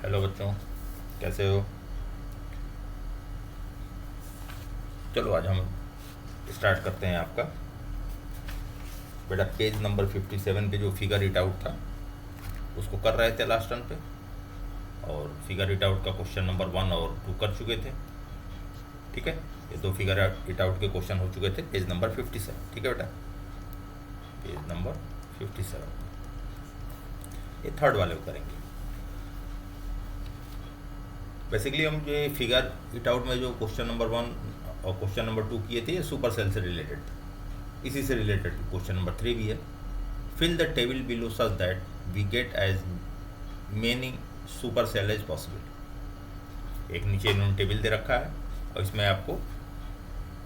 Hello बच्चों, कैसे हो? चलो आज हम स्टार्ट करते हैं आपका। बेटा पेज नंबर 57 पे जो फिगर इट आउट था उसको कर रहे थे लास्ट टर्न पे, और फिगर इट आउट का क्वेश्चन नंबर 1 और 2 कर चुके थे। ठीक है, ये दो फिगर इट आउट के क्वेश्चन हो चुके थे पेज नंबर 57। ठीक है बेटा, पेज नंबर 57 ये थर्ड वाले को करेंगे। बेसिकली हम ये फिगर इट आउट में जो क्वेश्चन नंबर 1 और क्वेश्चन नंबर 2 किए थे ये सुपर सेल से रिलेटेड था, इसी से रिलेटेड क्वेश्चन नंबर 3 भी है। Fill the table below such that we get as many super cell as possible. एक नीचे इन्होंने टेबल दे रखा है और इसमें आपको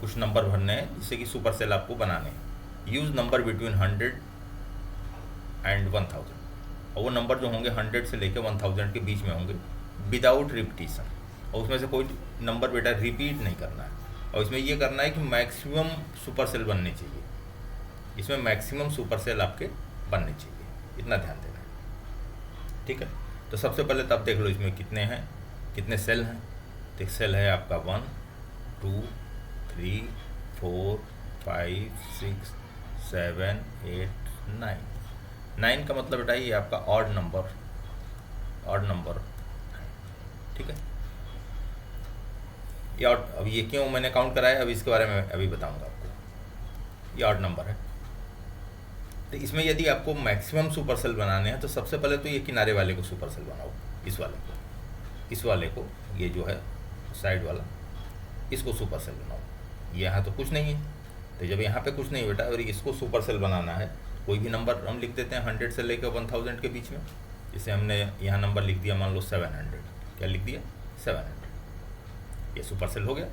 कुछ नंबर भरने हैं जिससे कि सुपर सेल आपको बनाने हैं। यूज़ नंबर बिटवीन 100 एंड 1000, और वो नंबर जो होंगे 100 से लेकर 1000 के बीच में होंगे, विदाउट रिपीटिशन। और उसमें से कोई नंबर बेटा रिपीट नहीं करना है, और इसमें ये करना है कि मैक्सिमम सुपर सेल बनने चाहिए। इसमें मैक्सिमम सुपर सेल आपके बनने चाहिए, इतना ध्यान देना है। ठीक है, तो सबसे पहले तो आप देख लो इसमें कितने हैं, कितने सेल हैं। तो एक सेल है आपका 1 2 3 4 5 6 7 8 9। 9 का मतलब बेटा ये आपका ऑड नंबर है। ठीक है, ये ऑड, अब ये क्यों मैंने काउंट कराया अब इसके बारे में अभी बताऊंगा आपको। ये ऑड नंबर है। तो इसमें यदि आपको मैक्सिमम सुपर सेल बनाने हैं तो सबसे पहले तो ये किनारे वाले को सुपर सेल बनाओ, इस वाले को ये जो है साइड वाला, इसको सुपर सेल बनाओ। ये यहाँ तो कुछ नहीं है, तो जब यहाँ पे कुछ नहीं बेटा और इसको सुपर सेल बनाना है, कोई भी नंबर हम लिख देते हैं 100 से लेकर 1000 के बीच में। जैसे हमने यहाँ नंबर लिख दिया, मान लो 700। क्या लिख दिया? 700। ये सुपर सेल हो गया।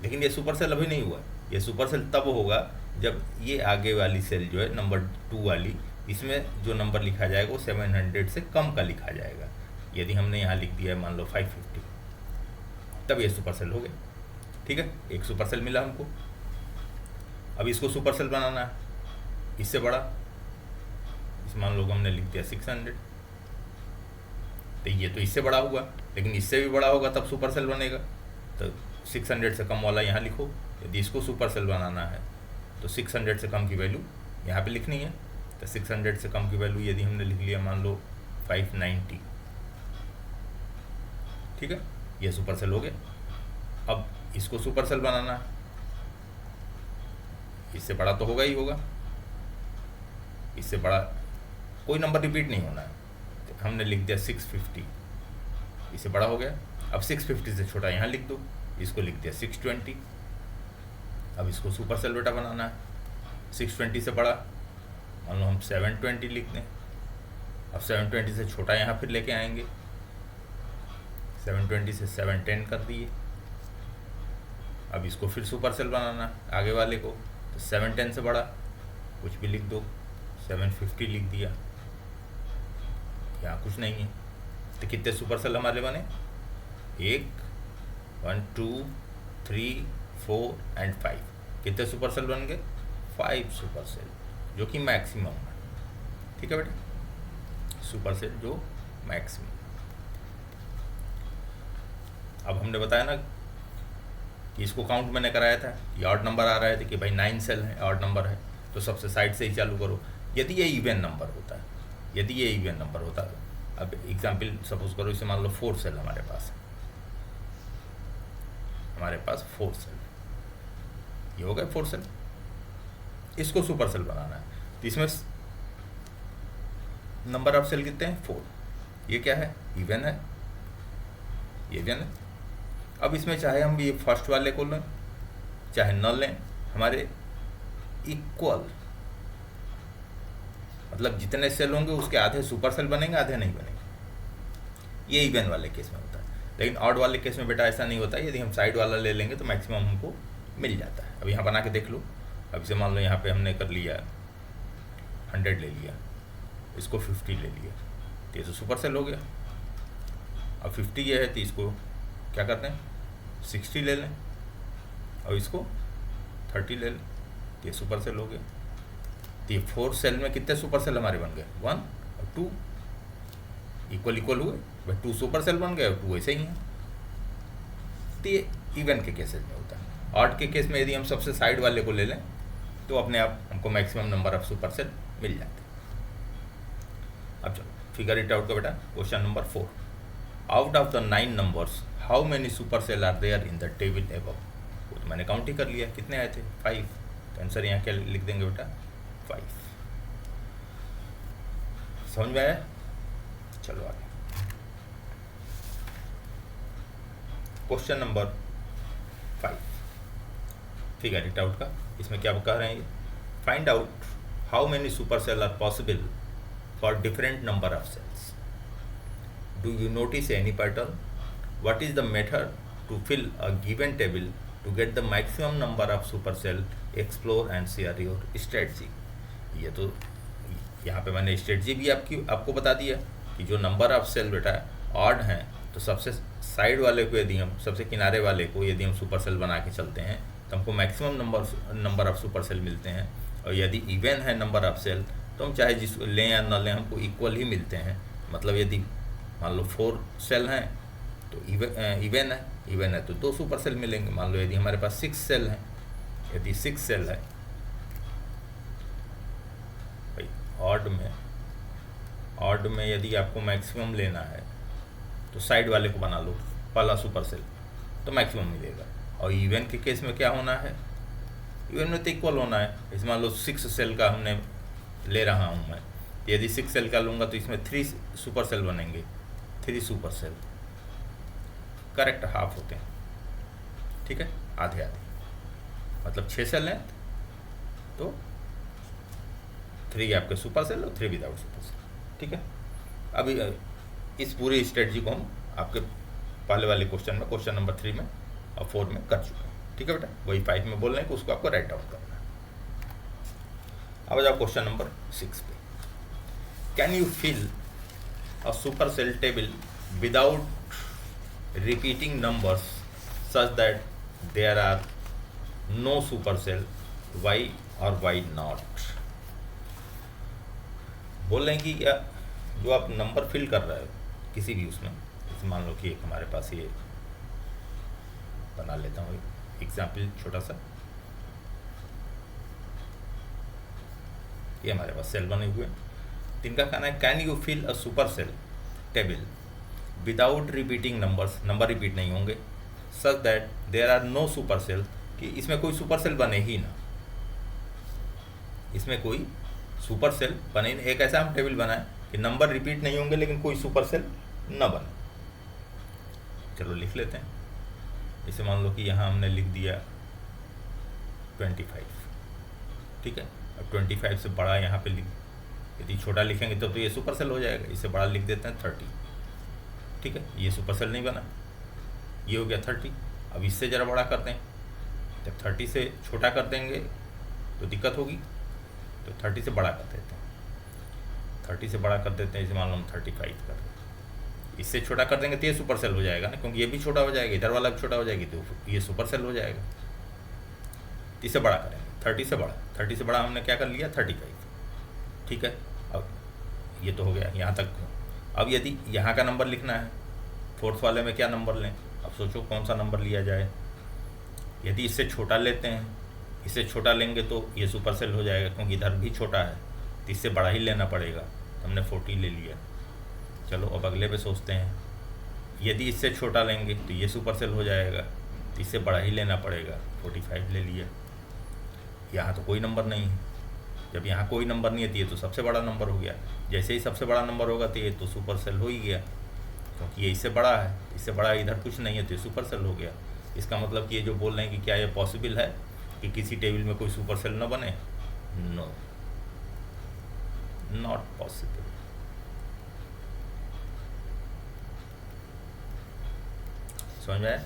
लेकिन ये सुपर सेल अभी नहीं हुआ, ये सुपर सेल तब होगा जब ये आगे वाली सेल जो है नंबर 2 वाली, इसमें जो नंबर लिखा जाएगा वो 700 से कम का लिखा जाएगा। यदि हमने यहाँ लिख दिया है मान लो 550, तब ये सुपर सेल हो गया। ठीक है, एक सुपर सेल मिला हमको। अब इसको सुपर सेल बनाना है इससे बड़ा, इस मान लो हमने लिख दिया 600। तो ये तो इससे बड़ा हुआ, लेकिन इससे भी बड़ा होगा तब सुपर सेल बनेगा। तो 600 से कम वाला यहाँ लिखो। यदि इसको सुपर सेल बनाना है तो 600 से कम की वैल्यू यहाँ पे लिखनी है। तो 600 से कम की वैल्यू यदि हमने लिख लिया मान लो 590, ठीक है, ये सुपर सेल हो गया। अब इसको सुपर सेल बनाना है, इससे बड़ा तो होगा ही होगा, इससे बड़ा कोई नंबर रिपीट नहीं होना है। तो हमने लिख दिया 650, इससे बड़ा हो गया। अब 650 से छोटा यहाँ लिख दो, इसको लिख दिया 620। अब इसको सुपर सेल बेटा बनाना है। 620 से बड़ा मान लो हम 720 लिख दें। अब 720 से छोटा यहाँ फिर लेके आएंगे, 720 से 710 कर दिए। अब इसको फिर सुपर सेल बनाना है आगे वाले को, तो 710 से बड़ा कुछ भी लिख दो, 750 लिख दिया। यहाँ कुछ नहीं है। तो कितने सुपर सेल हमारे बने? 1 2 3 4 एंड 5। कितने सुपर सेल बन गए? 5 सुपर सेल, जो कि मैक्सिमम है। ठीक है बेटा, सुपर सेल जो मैक्सिमम। अब हमने बताया ना कि इसको काउंट मैंने कराया था, ये ऑड नंबर आ रहे थे कि भाई 9 सेल है, ऑड नंबर है, तो सबसे साइड से ही चालू करो। यदि ये इवन नंबर होता है, यदि ये इवन नंबर होता है, अब एग्जाम्पल सपोज करो इसे मान लो 4 सेल हमारे पास है, हमारे पास 4 सेल, ये हो गए 4 सेल। इसको सुपर सेल बनाना है तो इसमें नंबर ऑफ सेल कितने हैं? 4। ये क्या है? इवन है, ये इवन है। अब इसमें चाहे हम ये फर्स्ट वाले को लें चाहे न लें, हमारे इक्वल, मतलब जितने सेल होंगे उसके आधे सुपर सेल बनेंगे, आधे नहीं बनेंगे। ये इवन वाले केस में होता है। लेकिन ऑड वाले केस में बेटा ऐसा नहीं होता। यदि हम साइड वाला ले लेंगे तो मैक्सिमम हमको मिल जाता है। अब यहाँ बना के देख लो। अब इसे मान लो यहाँ पे हमने कर लिया 100 ले लिया, इसको 50 ले लिया, तो ये तो सुपर सेल हो गया। अब 50 ये है तो इसको क्या करते हैं 60 ले लें, और इसको 30 ले लें, तो ये सुपर सेल हो गया। तो ये 4 सेल में कितने सुपर सेल हमारे बन गए? 1 और 2। इक्वल इक्वल हुए, भाई 2 सुपर सेल बन गए और 2 ऐसे ही हैं। तो ये इवन के केसेस में होता है। ऑड के केस में यदि हम सबसे साइड वाले को ले लें तो अपने आप हमको maximum number of super cell मिल जाते हैं। अब चलो फिगर इट आउट का बेटा। Question number 4, out of the 9 numbers how many super cell are there in the table above. वो तो मैंने काउंट ही कर लिया, कितने आए थे 5। तो आंसर यहाँ क्या लिख देंगे बेटा 5। समझ में आया? चलो आगे। Question number 5 figure it out का। इसमें क्या कह रहे हैं ये, find out how many super cell are possible for different number of cells. Do you notice any pattern? What is the method to fill a given table to get the maximum number of super cell? Explore and share your strategy. ये तो यहाँ पे मैंने strategy भी आपको बता दिया कि जो नंबर ऑफ सेल बेटा ऑड हैं तो सबसे साइड वाले को यदि हम, सबसे किनारे वाले को यदि हम सुपर सेल बना के चलते हैं तो हमको maximum number of super cell मिलते हैं। और यदि इवन है नंबर ऑफ सेल तो हम चाहे जिस लें या न लें हमको इक्वल ही मिलते हैं। मतलब यदि मान लो 4 सेल हैं तो इवन है तो 2 सुपर सेल मिलेंगे। मान लो यदि हमारे पास 6 सेल हैं, यदि 6 सेल है भाई ऑड में यदि आपको मैक्सिमम लेना है तो साइड वाले को बना लो पहला सुपर सेल तो मैक्सिमम मिलेगा। और इवन के केस में क्या होना है, इवन में तो इक्वल होना है। इसमें मान लो 6 सेल का हमने ले रहा हूँ मैं, यदि 6 सेल का लूँगा तो इसमें 3 सुपर सेल बनेंगे। 3 सुपर सेल करेक्ट हाफ होते हैं, ठीक है, आधे आधे। मतलब 6 सेल हैं तो 3 आपके सुपर सेल और 3 विदाउट सुपर सेल, ठीक है। अभी इस पूरी स्ट्रेटजी को हम आपके पहले वाले क्वेश्चन में, क्वेश्चन नंबर 3 में और 4 में कर चुके हैं, ठीक है बेटा। वही 5 में बोल रहे हैं कि उसको आपको राइट डाउन करना है। अब आ जाओ क्वेश्चन नंबर 6 पे। Can you fill a super cell table without repeating numbers such that there are no super cell, why और वाई नॉट। बोल रहे हैं कि या जो आप नंबर फिल कर रहे हो किसी भी उसमें, जैसे मान लो कि एक हमारे पास ये बना लेता हूँ एग्जाम्पल छोटा सा। ये हमारे पास सेल बने हुए हैं, जिनका कहना है can you fill a super cell table without repeating numbers, number repeat नहीं होंगे, such that there are no super cell, कि इसमें कोई सुपर सेल बने ही ना, इसमें कोई सुपर सेल बने ही। एक ऐसा हम टेबल बनाए कि नंबर रिपीट नहीं होंगे लेकिन कोई सुपर सेल न बने। चलो लिख लेते हैं। जैसे मान लो कि यहाँ हमने लिख दिया 25, ठीक है। अब 25 से बड़ा यहाँ पे लिख, यदि छोटा लिखेंगे तो ये सुपर सेल हो जाएगा। इससे बड़ा लिख देते हैं 30, ठीक है, ये सुपर सेल नहीं बना, ये हो गया 30। अब इससे ज़रा बड़ा करते हैं, जब 30 से छोटा कर देंगे तो दिक्कत होगी, तो 30 से बड़ा कर देते हैं। 30 से बड़ा कर देते हैं, इसे मान लो हम 35 कर दें। इससे छोटा कर देंगे तो ये सुपर सेल हो जाएगा ना, क्योंकि ये भी छोटा हो जाएगा, इधर वाला भी छोटा हो जाएगी तो ये सुपर सेल हो जाएगा। इससे बड़ा करेंगे 30 से बड़ा। 30 से बड़ा हमने क्या कर लिया 35, ठीक है। अब ये तो हो गया यहाँ तक। अब यदि यहाँ का नंबर लिखना है, 4th वाले में क्या नंबर लें, अब सोचो कौन सा नंबर लिया जाए। यदि इससे छोटा लेते हैं, इससे छोटा लेंगे तो ये सुपर सेल हो जाएगा, क्योंकि इधर भी छोटा है, तो इससे बड़ा ही लेना पड़ेगा। तो हमने 40 ले लिया। चलो अब अगले पे सोचते हैं, यदि इससे छोटा लेंगे तो ये सुपर सेल हो जाएगा, तो इससे बड़ा ही लेना पड़ेगा। 45 ले लिया। यहाँ तो कोई नंबर नहीं है, जब यहाँ कोई नंबर नहीं है तो ये तो सबसे बड़ा नंबर हो गया। जैसे ही सबसे बड़ा नंबर होगा तो ये तो सुपर सेल हो ही गया, क्योंकि ये इससे बड़ा है, इससे बड़ा इधर कुछ नहीं है तो ये सुपर सेल हो गया। इसका मतलब कि ये जो बोल रहे हैं कि क्या ये पॉसिबल है कि किसी टेबल में कोई सुपर सेल न बने? No, not possible. समझ में आया?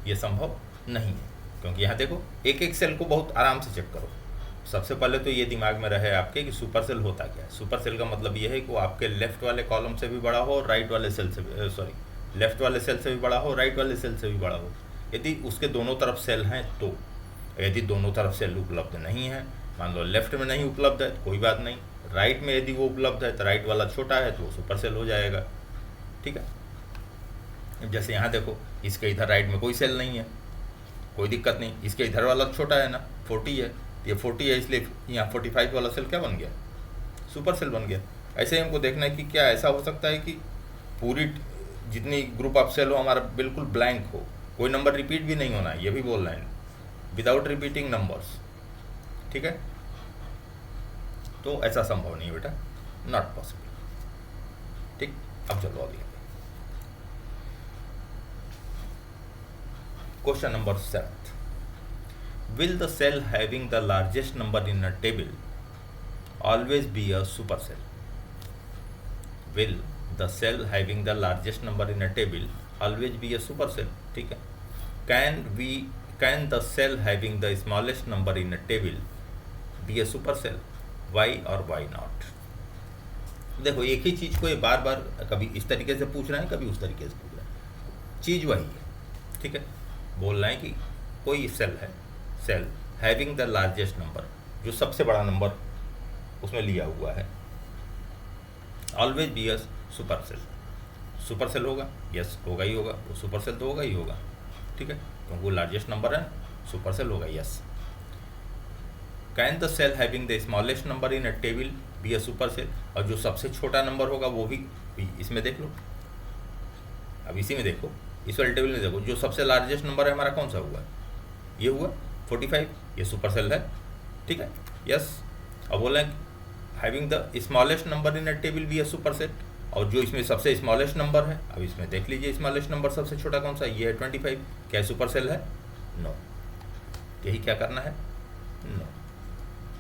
ये संभव नहीं है, क्योंकि यहाँ देखो एक एक सेल को बहुत आराम से चेक करो। सबसे पहले तो ये दिमाग में रहे आपके कि सुपर सेल होता क्या है। सुपर सेल का मतलब ये है कि वो आपके लेफ्ट वाले कॉलम से भी बड़ा हो, राइट वाले सेल से भी, लेफ्ट वाले सेल से भी बड़ा हो, राइट वाले सेल से भी बड़ा हो। यदि उसके दोनों तरफ सेल हैं तो, यदि दोनों तरफ सेल उपलब्ध नहीं है, मान लो लेफ्ट में नहीं उपलब्ध है तो कोई बात नहीं, राइट में यदि वो उपलब्ध है तो राइट वाला छोटा है तो वो सुपर सेल हो जाएगा। ठीक है। अब जैसे यहाँ देखो, इसके इधर राइट में कोई सेल नहीं है, कोई दिक्कत नहीं, इसके इधर वाला छोटा है ना, 40 है, ये 40 है, इसलिए यहाँ 45 वाला सेल क्या बन गया, सुपर सेल बन गया। ऐसे ही हमको देखना है कि क्या ऐसा हो सकता है कि पूरी जितनी ग्रुप ऑफ सेल हो हमारा बिल्कुल ब्लैंक हो, कोई नंबर रिपीट भी नहीं होना है, ये भी बोल रहे हैं, विदाउट रिपीटिंग नंबर्स, ठीक है। तो ऐसा संभव नहीं बेटा, नॉट पॉसिबल, ठीक। अब चलो अगले question number 7, will the cell having the largest number in a table always be a supercell? Will the cell having the largest number in a table always be a supercell? ठीक है। Can the cell having the smallest number in a table be a supercell? Why or why not? देखो एक ही चीज़ को ये बार बार कभी इस तरीके से पूछ रहे हैं, कभी उस तरीके से पूछ रहे हैं, चीज़ वही है, ठीक है। बोल रहे हैं कि कोई सेल है, cell having the largest number, जो सबसे बड़ा नंबर उसमें लिया हुआ है, always be a super cell. Super cell होगा, यस होगा ही होगा, वो सुपर सेल तो होगा ही होगा, ठीक है, क्योंकि वो लार्जेस्ट नंबर है, सुपर सेल होगा, yes. Can the cell having the smallest number in a table be a super cell, और जो सबसे छोटा नंबर होगा वो भी इसमें देख लो, अब इसी में देखो, इस वाले टेबल में देखो, जो सबसे लार्जेस्ट नंबर है हमारा कौन सा हुआ, ये हुआ 45, ये सुपर सेल है, ठीक है, यस। अब बोला having the smallest number in a table be a super cell, और जो इसमें सबसे स्मॉलेस्ट नंबर है, अब इसमें देख लीजिए स्मॉलेस्ट नंबर सबसे छोटा कौन सा, ये है 25, क्या सुपर सेल है, नो। यही क्या करना है, नो,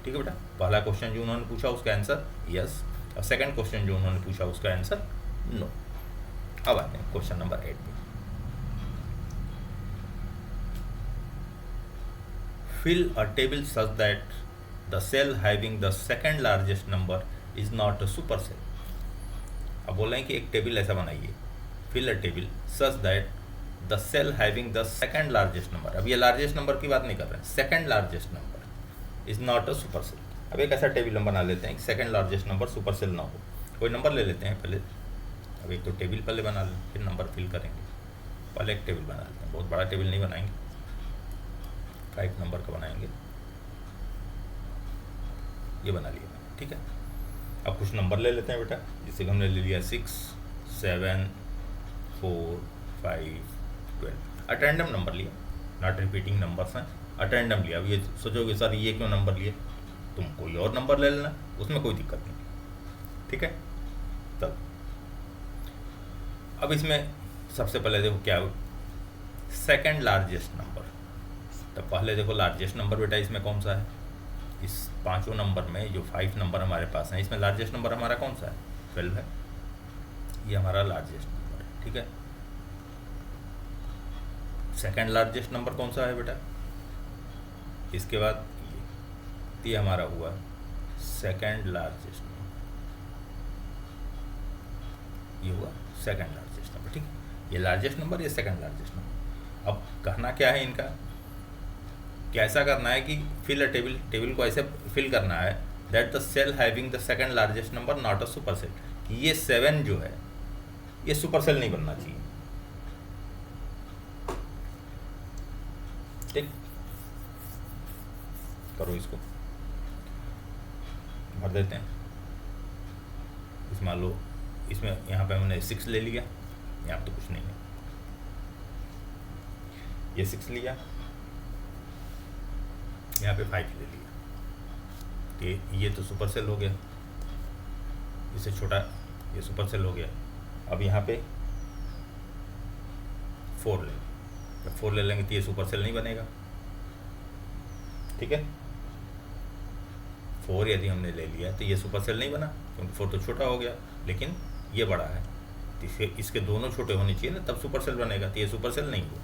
ठीक है बेटा। पहला क्वेश्चन जो उन्होंने पूछा उसका आंसर यस, और सेकंड क्वेश्चन जो उन्होंने पूछा उसका आंसर नो। अब आते हैं क्वेश्चन नंबर 8 पे। Fill a table such that the cell having the second largest number is not a supercell. अब बोल रहे हैं कि एक टेबल ऐसा बनाइए, fill a table such that the cell having the second largest number, अब ये लार्जेस्ट नंबर की बात नहीं कर रहे हैं, second largest number is not a Supercell. अब एक ऐसा टेबल हम बना लेते हैं कि सेकंड लार्जेस्ट नंबर सुपरसेल ना हो, कोई नंबर ले लेते हैं पहले, अब एक तो टेबल पहले बना लें, फिर नंबर फिल करेंगे, पहले एक टेबल बना लेते हैं, बहुत बड़ा टेबल नहीं बनाएंगे, 5 नंबर का बनाएंगे, ये बना लिया, ठीक है। अब कुछ नंबर ले लेते हैं बेटा, जैसे कि हमने ले लिया 6, 7, 4, 5, 12, अटेंडम नंबर लिया, नॉट रिपीटिंग नंबर्स हैं, अटेंडम लिया। अब ये सोचोगे सर ये क्यों नंबर लिए, तुम कोई और नंबर ले लेना, उसमें कोई दिक्कत नहीं, ठीक है। तब अब इसमें सबसे पहले देखो क्या हो, सेकंड लार्जेस्ट नंबर, तो पहले देखो लार्जेस्ट नंबर बेटा इसमें कौन सा है, इस पांचों नंबर में जो 5 नंबर हमारे पास हैं, इसमें लार्जेस्ट नंबर हमारा कौन सा है, 12 है, ये हमारा लार्जेस्ट नंबर है, ठीक है। सेकंड लार्जेस्ट नंबर कौन सा है बेटा, इसके बाद ये हमारा हुआ सेकंड लार्जेस्ट नंबर, ये हुआ सेकंड लार्जेस्ट नंबर, ठीक है। ये लार्जेस्ट नंबर, ये सेकंड लार्जेस्ट नंबर। अब कहना क्या है इनका, कैसा करना है कि फिल अ टेबल, टेबल को ऐसे फिल करना है that the cell having the second largest number not a super cell, कि ये 7 जो है ये सुपर सेल नहीं बनना चाहिए, ठीक। करो इसको भर देते हैं, इस मान लो इसमें यहाँ पे हमने 6 ले लिया, यहाँ तो कुछ नहीं है, ये 6 लिया, यहाँ पे 5 ले लिया, कि ये तो सुपर सेल हो गया, इससे छोटा ये सुपर सेल हो गया। अब यहाँ पे 4 ले, जब 4 ले लेंगे तो ये सुपर सेल नहीं बनेगा, ठीक है। 4 यदि हमने ले लिया तो ये सुपर सेल नहीं बना, क्योंकि 4 तो छोटा हो गया, लेकिन ये बड़ा है, तो इसके दोनों छोटे होने चाहिए ना, तब सुपर सेल बनेगा, तो ये सुपर सेल नहीं हुआ।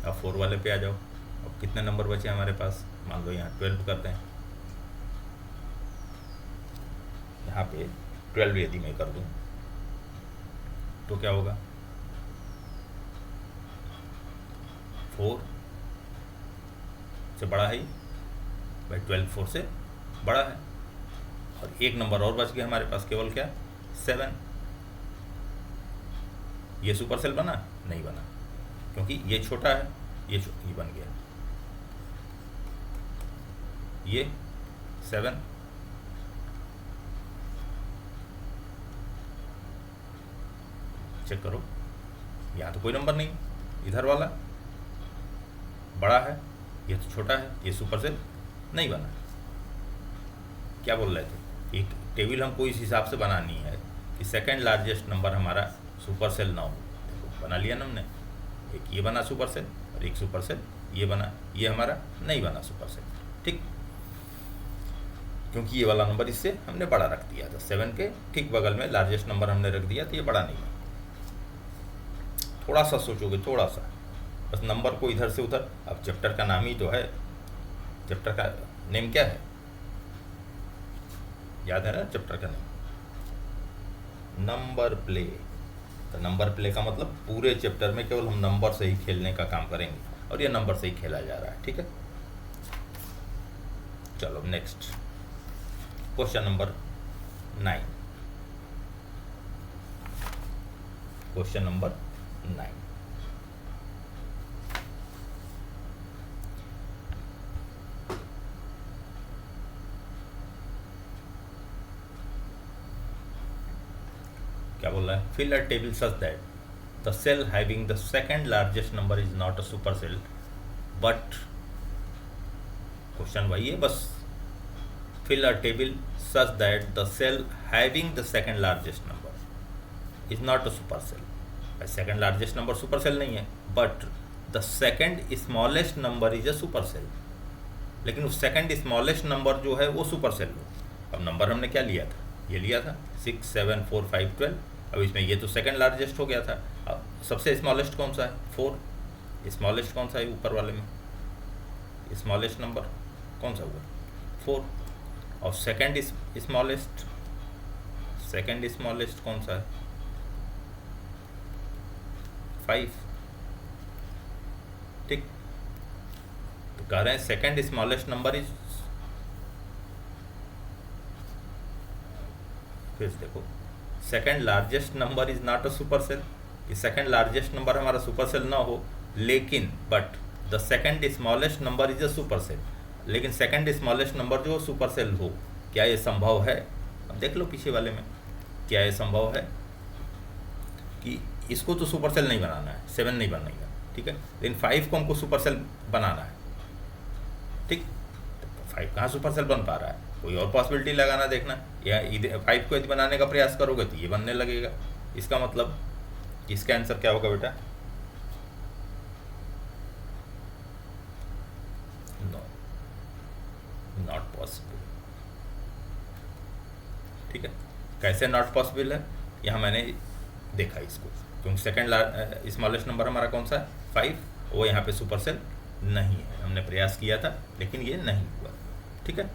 अब 4 वाले पे आ जाओ, अब कितने नंबर बचे हमारे पास, मान लो यहाँ 12 करते हैं, यहाँ पे 12 यदि मैं कर दूँ तो क्या होगा, 4 से बड़ा है ही भाई, 12 4 से बड़ा है, और एक नंबर और बच गया हमारे पास, केवल क्या 7, ये सुपर सेल बना? नहीं बना, क्योंकि ये छोटा है, ये बन गया, ये 7, चेक करो, यहाँ तो कोई नंबर नहीं, इधर वाला बड़ा है, ये तो छोटा है, ये सुपर सेल नहीं बना। क्या बोल रहे थे? एक टेबल हमको इस हिसाब से बनानी है कि सेकंड लार्जेस्ट नंबर हमारा सुपर सेल ना हो। देखो बना लिया ना हमने, एक ये बना सुपर सेल और एक सुपर सेल ये बना, ये हमारा नहीं बना सुपर सेल, ठीक, क्योंकि ये वाला नंबर इससे हमने बड़ा रख दिया था, 7 के ठीक बगल में लार्जेस्ट नंबर हमने रख दिया, तो ये बड़ा नहीं बना। थोड़ा सा सोचोगे, थोड़ा सा, बस नंबर को इधर से उधर, अब चैप्टर का नाम ही तो है, चैप्टर का नेम क्या है, याद है ना चैप्टर का नेम? Number play. तो नंबर प्ले का मतलब पूरे चैप्टर में केवल हम नंबर से ही खेलने का काम करेंगे, और ये नंबर से ही खेला जा रहा है, ठीक है। चलो next question number 9, question number 9। क्या बोल रहा है? Fill a table such that the cell having the second largest number is not a super cell but, question वही है बस, fill a table such that the cell having the second largest number is not a super cell. Second largest number super cell नहीं है, but the second smallest number is a super cell, लेकिन उस second smallest number जो है वो super cell हो। अब number हमने क्या लिया था? ये लिया था 6, 7, 4, 5, 12। अब इसमें ये तो सेकंड लार्जेस्ट हो गया था, अब सबसे स्मॉलेस्ट कौन सा है? 4। स्मॉलेस्ट कौन सा है ऊपर वाले में? स्मॉलेस्ट नंबर कौन सा हुआ? 4। और सेकंड स्मॉलेस्ट, सेकंड स्मॉलेस्ट कौन सा है? 5, ठीक। तो कह रहे हैं सेकंड स्मॉलेस्ट नंबर इज, फिर देखो, second largest number is not a super cell, कि सेकंड लार्जेस्ट नंबर हमारा सुपर सेल ना हो, लेकिन but the second smallest number is a super cell, लेकिन सेकंड स्मॉलेस्ट नंबर जो सुपर सेल हो। क्या ये संभव है? अब देख लो पीछे वाले में, क्या ये संभव है कि इसको तो सुपर सेल नहीं बनाना है, 7 नहीं बनेगा, ठीक है, लेकिन 5 को हमको सुपर सेल बनाना है, ठीक। तो 5 कहाँ सुपर सेल बन पा रहा है? कोई और पॉसिबिलिटी लगाना, देखना, या 5 को यदि बनाने का प्रयास करोगे तो ये बनने लगेगा। इसका मतलब इसका आंसर क्या होगा बेटा? नो, नॉट पॉसिबल, ठीक है। कैसे नॉट पॉसिबल है? यहाँ मैंने देखा इसको, क्योंकि सेकंड स्मॉलेस्ट नंबर हमारा कौन सा है? 5, वो यहाँ पे सुपर सेल नहीं है। हमने प्रयास किया था लेकिन ये नहीं हुआ, ठीक है।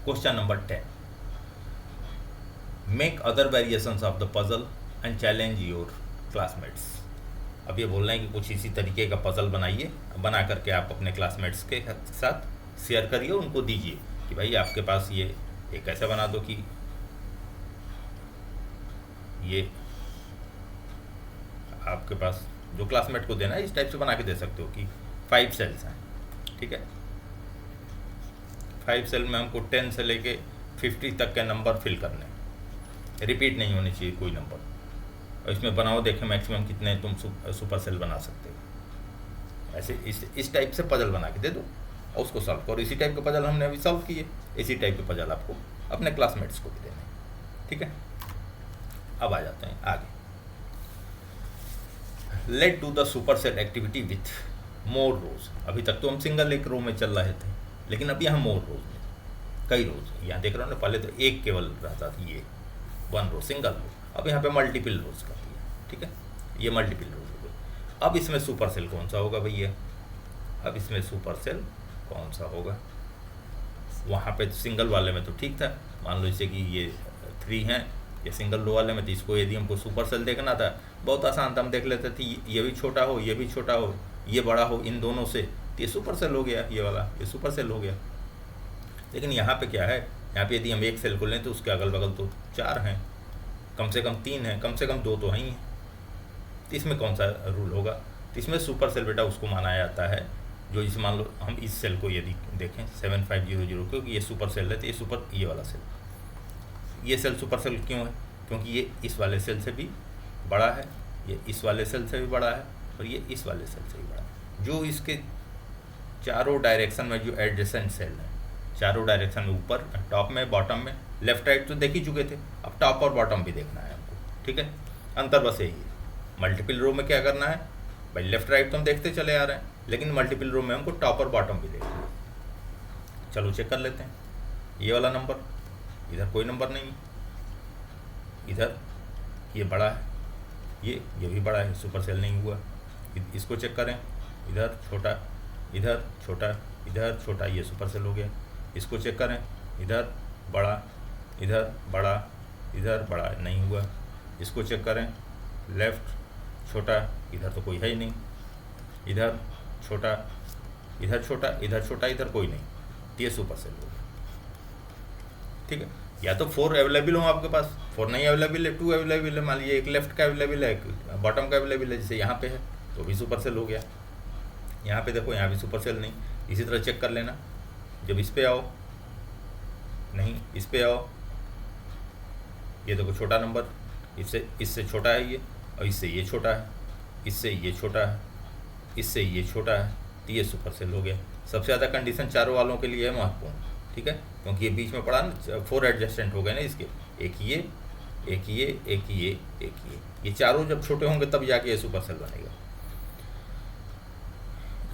Question number 10, make other variations of the puzzle and challenge your classmates. अब ये बोल रहे हैं कि कुछ इसी तरीके का पजल बनाइए, बना करके आप अपने क्लासमेट्स के साथ शेयर करिए, उनको दीजिए कि भाई आपके पास ये एक ऐसा बना दो कि ये आपके पास जो क्लासमेट को देना है इस टाइप से बना के दे सकते हो कि 5 सेल्स हैं, ठीक है। 5 सेल में हमको 10 से लेके 50 तक के नंबर फिल करने, रिपीट नहीं होनी चाहिए कोई नंबर, और इसमें बनाओ, देखें मैक्सिमम कितने तुम सुपर सेल बना सकते हो। ऐसे इस टाइप से पजल बना के दे दो और उसको सॉल्व करो। इसी टाइप के पजल हमने अभी सॉल्व किए, इसी टाइप के पजल आपको अपने क्लासमेट्स को भी देने, ठीक है। अब आ जाते हैं आगे। Let do the super cell activity with more rows. अभी तक तो हम सिंगल एक रो में चल रहे थे, लेकिन अब यहाँ मोर रोज में, कई रोज। यहाँ देख रहे हो ना, पहले तो एक केवल रहता था, ये 1 रो सिंगल रो, अब यहाँ पे मल्टीपल रोज कर दिया, ठीक है। ये मल्टीपल रोज हो गए। अब इसमें सुपर सेल कौन सा होगा भैया? अब इसमें सुपर सेल कौन सा होगा? वहाँ पे सिंगल वाले में तो ठीक था, मान लो जैसे कि ये 3 हैं, ये सिंगल रो वाले में, तो इसको यदि हमको सुपर सेल देखना था, बहुत आसान था, हम देख लेते थे ये भी छोटा हो, ये भी छोटा हो, ये बड़ा हो, इन दोनों से, तो ये सुपर सेल हो गया, ये वाला, ये सुपर सेल हो गया। लेकिन यहाँ पे क्या है, यहाँ पे यदि हम एक सेल को लें तो उसके अगल बगल तो 4 हैं, कम से कम 3 है, कम से कम 2 तो हैं ही हैं। तो इसमें कौन सा रूल होगा? तो इसमें सुपर सेल बेटा उसको माना जाता है जो इस मान लो हम इस सेल को यदि देखें 7500, क्योंकि ये सुपर सेल है तो ये वाला सेल, ये सेल सुपर सेल क्यों है? क्योंकि ये इस वाले सेल से भी बड़ा है, ये इस वाले सेल से भी बड़ा है, और ये इस वाले सेल से भी बड़ा है। जो इसके चारों डायरेक्शन में जो एडजेसेंट सेल है, चारों डायरेक्शन में, ऊपर, टॉप में, बॉटम में, लेफ्ट राइट तो देख ही चुके थे, अब टॉप और बॉटम भी देखना है हमको। ठीक है, अंतर बस यही है। मल्टीपल रो में क्या करना है भाई, लेफ्ट राइट तो हम देखते चले आ रहे हैं, लेकिन मल्टीपल रो में हमको टॉप और बॉटम भी देखना है। चलो चेक कर लेते हैं। ये वाला नंबर, इधर कोई नंबर नहीं है, इधर ये बड़ा है, ये भी बड़ा है, सुपर सेल नहीं हुआ। इसको चेक करें, इधर छोटा, इधर छोटा, इधर छोटा, ये सुपर सेल हो गया। इसको चेक करें, इधर बड़ा, इधर बड़ा, इधर बड़ा, नहीं हुआ। इसको चेक करें, लेफ्ट छोटा, इधर तो कोई है ही नहीं, इधर छोटा, इधर छोटा, इधर छोटा, इधर कोई नहीं, तो ये सुपर सेल हो गया। ठीक है, या तो 4 अवेलेबल हो आपके पास, 4 नहीं अवेलेबल है, 2 अवेलेबल है, मान लीजिए एक लेफ्ट का अवेलेबल है, एक बॉटम का अवेलेबल है, जैसे यहाँ पे है, तो भी सुपर सेल हो गया। यहाँ पे देखो, यहाँ भी सुपर सेल नहीं। इसी तरह चेक कर लेना, जब इस पे आओ, नहीं, इस पे आओ, ये देखो छोटा नंबर, इससे छोटा है ये, और इससे ये छोटा है, इससे ये छोटा है, इससे ये छोटा है, तो ये सुपर सेल हो गया। सबसे ज़्यादा कंडीशन चारों वालों के लिए है महत्वपूर्ण। ठीक है, क्योंकि ये बीच में पड़ा ना, 4 एडजस्टेंट हो गए ना इसके, एक ये, एक ये, एक ये, एक ये चारों जब छोटे होंगे तब जाके ये सुपर सेल बनेगा।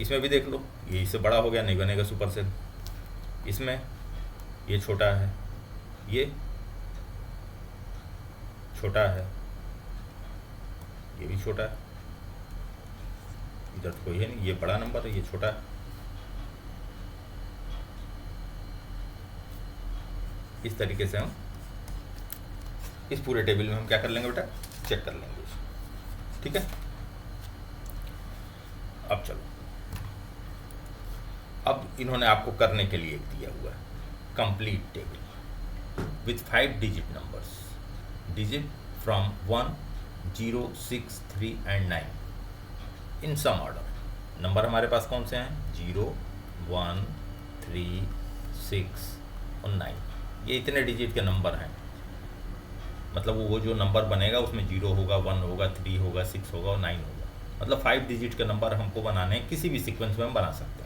इसमें भी देख लो, ये इससे बड़ा हो गया, नहीं बनेगा सुपर सेल। इसमें ये छोटा है, ये छोटा है, ये भी छोटा है, इधर तो कोई है नहीं, ये बड़ा नंबर है, ये छोटा है। इस तरीके से हम इस पूरे टेबल में हम क्या कर लेंगे बेटा, चेक कर लेंगे इसको। ठीक है, अब चलो, अब इन्होंने आपको करने के लिए एक दिया हुआ है complete table with 5 digit numbers, digit from 1, 0, 6, 3 and 9 in some order. Number हमारे पास कौन से हैं? 0, 1, 3, 6 और 9। ये इतने डिजिट के नंबर हैं, मतलब वो जो नंबर बनेगा उसमें 0 होगा, 1 होगा, 3 होगा, 6 होगा और 9 होगा। मतलब 5 डिजिट के नंबर हमको बनाने हैं, किसी भी सीक्वेंस में हम बना सकते हैं।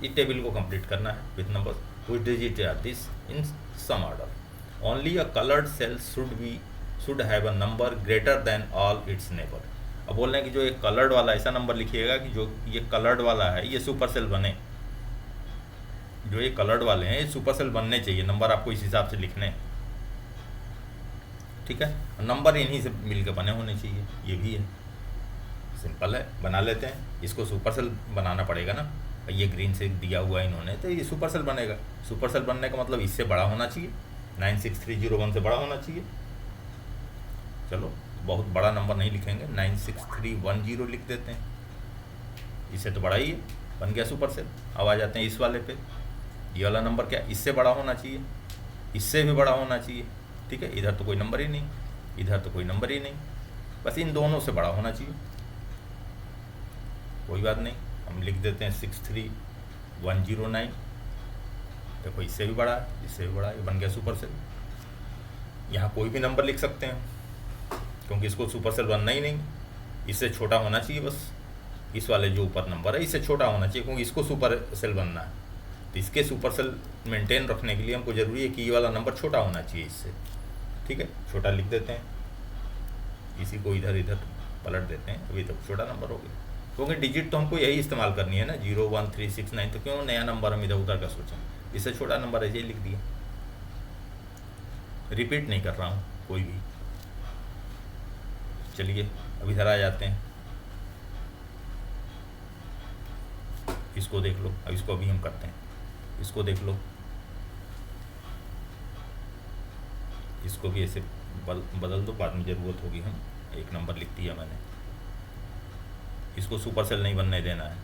इस टेबल को कंप्लीट करना है with number which digit are this in some order. Only a coloured cell should have a number greater than all its neighbour. अब बोल रहे हैं कि जो एक कलर्ड वाला, ऐसा नंबर लिखिएगा कि जो ये कलर्ड वाला है ये सुपर सेल बने। जो ये कलर्ड वाले हैं ये सुपर सेल बनने चाहिए, नंबर आपको इस हिसाब से लिखने हैं। ठीक है, नंबर इन्हीं से मिलकर बने होने चाहिए, ये भी है, सिंपल है, बना लेते हैं। इसको सुपर सेल बनाना पड़ेगा ना, ये ग्रीन से दिया हुआ है इन्होंने, तो ये सुपर सेल बनेगा। सुपर सेल बनने का मतलब इससे बड़ा होना चाहिए, 96301 से बड़ा होना चाहिए। चलो, बहुत बड़ा नंबर नहीं लिखेंगे, 96310 लिख देते हैं, इससे तो बड़ा ही है, बन गया सुपर सेल। अब आ जाते हैं इस वाले पे, ये वाला नंबर क्या, इससे बड़ा होना चाहिए, इससे भी बड़ा होना चाहिए। ठीक है, इधर तो कोई नंबर ही नहीं, इधर तो कोई नंबर ही नहीं, बस इन दोनों से बड़ा होना चाहिए। कोई बात नहीं, हम लिख देते हैं 63109। देखो इससे भी बड़ा है, इससे भी बड़ा है, ये बन गया सुपर सेल। यहाँ कोई भी नंबर लिख सकते हैं, क्योंकि इसको सुपर सेल बनना ही नहीं, इससे छोटा होना चाहिए बस। इस वाले जो ऊपर नंबर है इससे छोटा होना चाहिए, क्योंकि इसको सुपर सेल बनना है। तो इसके सुपर सेल मेंटेन रखने के लिए हमको ज़रूरी है कि ये वाला नंबर छोटा होना चाहिए इससे। ठीक है, छोटा लिख देते हैं, इसी को इधर इधर पलट देते हैं, अभी तो छोटा नंबर हो गया, क्योंकि डिजिट तो हमको यही इस्तेमाल करनी है ना, 0, 1, 3, 6, 9। तो क्यों नया नंबर हम इधर उधर का सोचें, इससे छोटा नंबर है, ये लिख दिया। रिपीट नहीं कर रहा हूँ कोई भी। चलिए अब इधर आ जाते हैं, इसको देख लो। अब इसको अभी हम करते हैं, इसको देख लो, इसको भी ऐसे बदल दो, बाद में ज़रूरत होगी, हम एक नंबर लिख दिया मैंने। इसको सुपर सेल नहीं बनने देना है,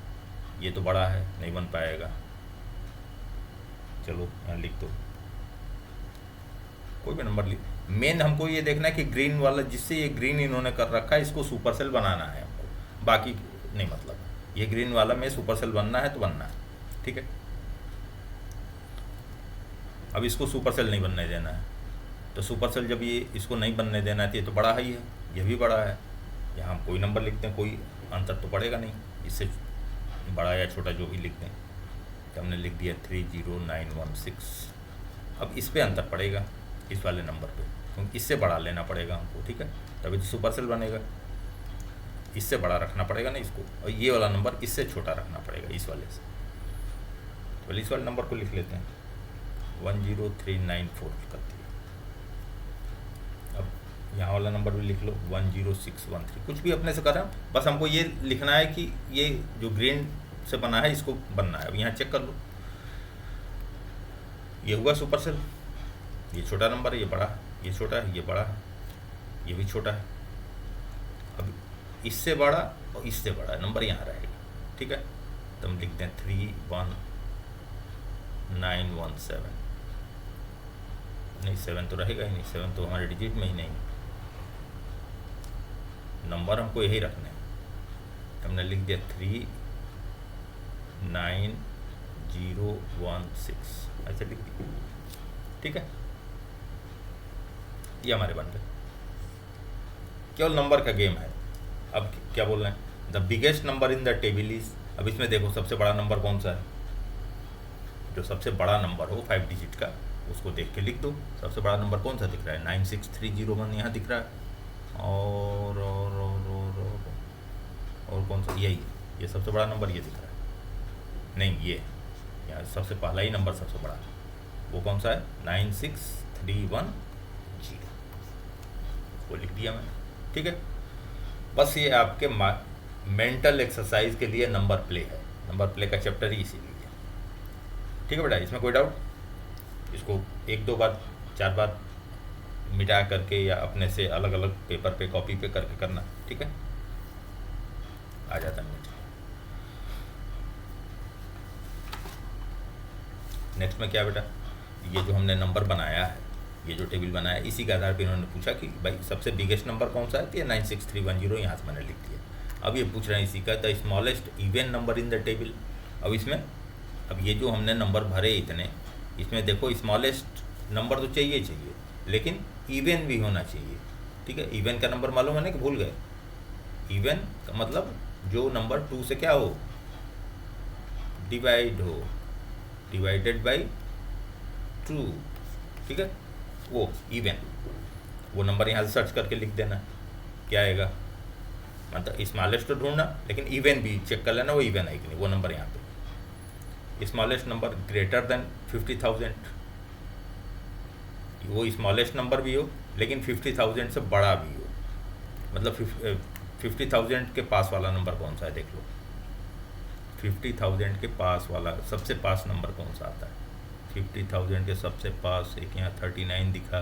ये तो बड़ा है, नहीं बन पाएगा। चलो यहाँ लिख दो, कोई भी नंबर लिख। मेन हमको ये देखना है कि ग्रीन वाला, जिससे ये ग्रीन इन्होंने कर रखा है, इसको सुपर सेल बनाना है हमको, बाकी नहीं। मतलब ये ग्रीन वाला में सुपर सेल बनना है तो बनना है, ठीक है। अब इसको सुपर सेल नहीं बनने देना है, तो सुपर सेल जब ये इसको नहीं बनने देना है तो ये तो बड़ा ही है, ये भी बड़ा है। यहाँ हम कोई नंबर लिखते हैं, कोई अंतर तो पड़ेगा नहीं, इससे बड़ा या छोटा जो भी लिखते हैं। तो हमने लिख दिया 30916। अब इस पे अंतर पड़ेगा, इस वाले नंबर पे, क्योंकि इससे बड़ा लेना पड़ेगा हमको, ठीक है, तभी तो सुपर सेल बनेगा। इससे बड़ा रखना पड़ेगा ना इसको, और ये वाला नंबर इससे छोटा रखना पड़ेगा इस वाले से। तो इस वाले नंबर को लिख लेते हैं 10394 कर दिया। अब यहाँ वाला नंबर भी लिख लो 10613, कुछ भी अपने से करें, बस हमको ये लिखना है कि ये जो ग्रीन से बना है इसको बनना है। अब यहाँ चेक कर लो, ये हुआ सुपर सेल। ये छोटा नंबर है, ये बड़ा, ये छोटा है, ये बड़ा है, ये भी छोटा है। अब इससे बड़ा और इससे बड़ा नंबर यहाँ रहेगा, ठीक है। तो हम लिखते हैं 31917। नहीं 7 तो रहेगा ही नहीं, 7 तो हमारे डिजिट में ही नहीं, नंबर हमको यही रखने हैं। हमने लिख दिया 39016, ऐसे लिख दिया, ठीक है। ये हमारे बन गए। केवल नंबर का गेम है। अब क्या बोल रहे हैं, the biggest number in the table is. अब इसमें देखो सबसे बड़ा नंबर कौन सा है, जो सबसे बड़ा नंबर हो 5 डिजिट का, उसको देख के लिख दो। सबसे बड़ा नंबर कौन सा दिख रहा है, 96301 यहाँ दिख रहा है। और कौन सा, यही, ये सबसे बड़ा नंबर ये दिख रहा है। नहीं, ये यहाँ सबसे पहला ही नंबर सबसे बड़ा, वो कौन सा है, 96310, वो लिख दिया मैंने, ठीक है। बस ये आपके मेंटल एक्सरसाइज के लिए नंबर प्ले है। नंबर प्ले का चैप्टर ही इसीलिए है, ठीक है बेटा। इसमें कोई डाउट, इसको 1-2 बार 4 बार मिटा करके या अपने से अलग अलग पेपर पे कॉपी पे करके करना, ठीक है, आ जाता है। नेक्स्ट में क्या बेटा, ये जो हमने नंबर बनाया है, ये जो टेबल बनाया है, इसी के आधार पर इन्होंने पूछा कि भाई सबसे बिगेस्ट नंबर कौन सा है, तो ये 96310 यहाँ से मैंने लिख दिया। अब ये पूछ रहे हैं इसी का, the smallest even number in the table. अब इसमें, अब ये जो हमने नंबर भरे इतने, इसमें देखो स्मॉलेस्ट नंबर तो चाहिए, लेकिन इवन भी होना चाहिए, ठीक है। इवन का नंबर मालूम है ना कि भूल गए, इवन का मतलब जो नंबर 2 से क्या हो, डिवाइड हो, डिवाइडेड बाई 2, ठीक है, वो इवन, वो नंबर यहाँ से सर्च करके लिख देना, क्या आएगा, मतलब स्मॉलेस्ट तो ढूंढना, लेकिन इवन भी चेक कर लेना वो इवन है कि नहीं, वो नंबर यहाँ पे। स्मॉलेस्ट नंबर ग्रेटर देन 50,000, वो स्मॉलेस्ट नंबर भी हो लेकिन 50,000 से बड़ा भी हो, मतलब 50,000 के पास वाला नंबर कौन सा है, देख लो 50,000 के पास वाला सबसे पास नंबर कौन सा आता है। 50,000 के सबसे पास एक यहाँ 39 दिखा,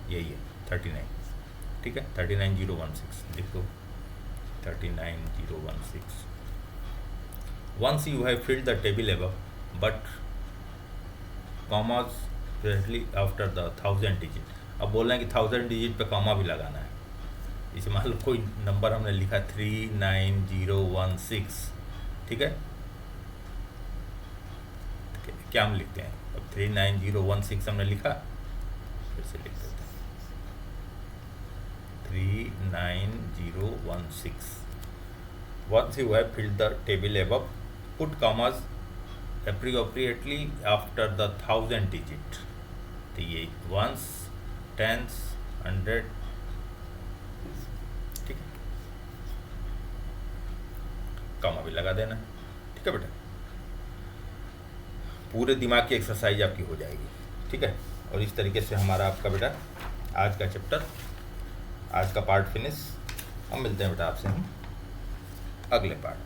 यही है 39, ठीक है, 39016 लिख दो, 39016। Once you have filled the table above, but commas directly after the 1000 digit। अब बोल रहे हैं कि 1000 डिजिट पे कॉमा भी लगाना है। इसे मान लो कोई नंबर हमने लिखा 39016, ठीक है, क्या हम लिखते हैं, अब 39016 हमने लिखा, फिर से लिख देते हैं 39016। Once you have filled the table above, put commas appropriately after the 1000 digit। तो ये ones, tens, 100, ठीक है, कॉमा भी लगा देना, ठीक है बेटा। पूरे दिमाग की एक्सरसाइज आपकी हो जाएगी, ठीक है। और इस तरीके से हमारा आपका बेटा आज का चैप्टर, आज का पार्ट फिनिश। हम मिलते हैं बेटा आपसे हम अगले पार्ट।